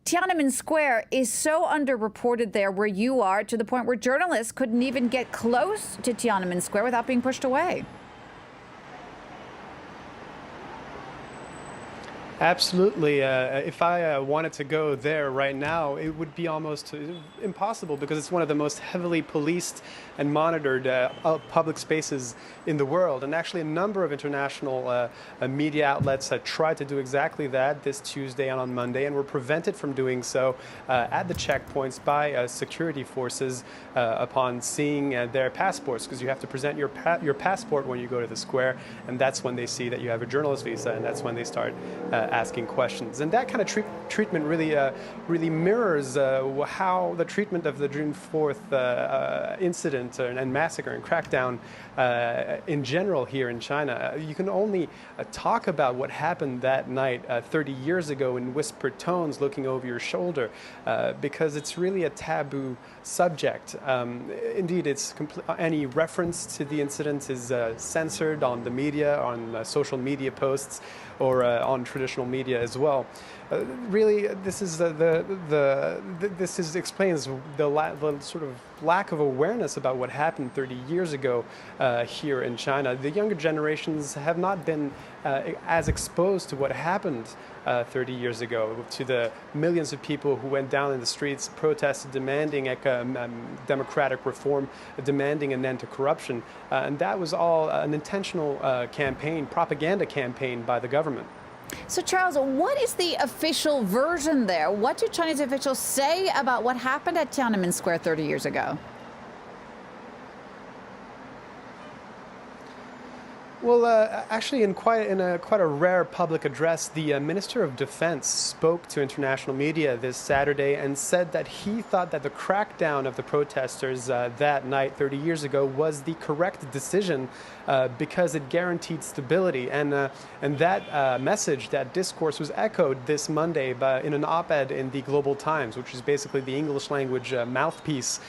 Tiananmen Square is so underreported there where you are, to the point where journalists couldn't even get close to Tiananmen Square without being pushed away. Absolutely. If I wanted to go there right now, it would be almost impossible because it's one of the most heavily policed and monitored public spaces in the world. And actually, a number of international media outlets tried to do exactly that this Tuesday and on Monday, and were prevented from doing so at the checkpoints by security forces upon seeing their passports, because you have to present your passport when you go to the square, and that's when they see that you have a journalist visa, and that's when they start asking questions. And that kind of treatment really mirrors how the treatment of the June 4th incident and massacre and crackdown in general here in China. You can only talk about what happened that night 30 years ago in whispered tones, looking over your shoulder, because it's really a taboo subject. Indeed, any reference to the incident is censored on the media, on social media posts, or on traditional media as well. Really, this is explains the sort of lack of awareness about what happened 30 years ago here in China. The younger generations have not been as exposed to what happened 30 years ago, to the millions of people who went down in the streets, protested, demanding democratic reform, demanding an end to corruption. And that was all an intentional campaign, propaganda campaign by the government. So, Charles, what is the official version there? What do Chinese officials say about what happened at Tiananmen Square 30 years ago? Well, actually, in quite a rare public address, the Minister of Defense spoke to international media this Saturday and said that he thought that the crackdown of the protesters that night 30 years ago was the correct decision because it guaranteed stability. And that message, that discourse, was echoed this Monday in an op-ed in the Global Times, which is basically the English language mouthpiece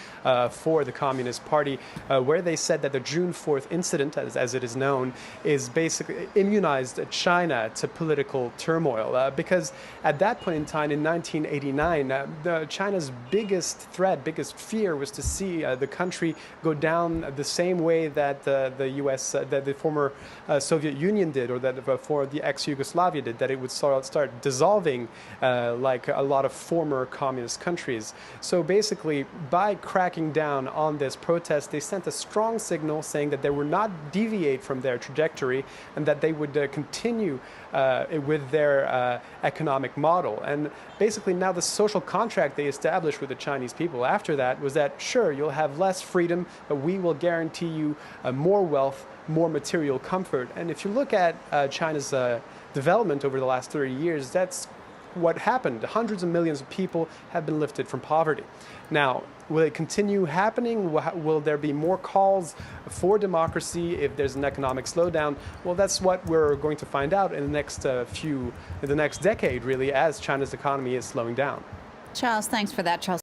for the Communist Party, where they said that the June 4th incident, as it is known, is basically immunized China to political turmoil, because at that point in time, in 1989, China's biggest threat, biggest fear was to see the country go down the same way that the U.S., that the former Soviet Union did, or that for the ex-Yugoslavia did, that it would start dissolving like a lot of former communist countries. So basically, by cracking down on this protest, they sent a strong signal saying that they would not deviate from their trajectory, and that they would continue with their economic model. And basically now the social contract they established with the Chinese people after that was that, sure, you'll have less freedom, but we will guarantee you more wealth, more material comfort. And if you look at China's development over the last 30 years, that's what happened. Hundreds of millions of people have been lifted from poverty. Now, will it continue happening? Will there be more calls for democracy if there's an economic slowdown? Well, that's what we're going to find out in the next decade, really, as China's economy is slowing down. Charles, thanks for that, Charles.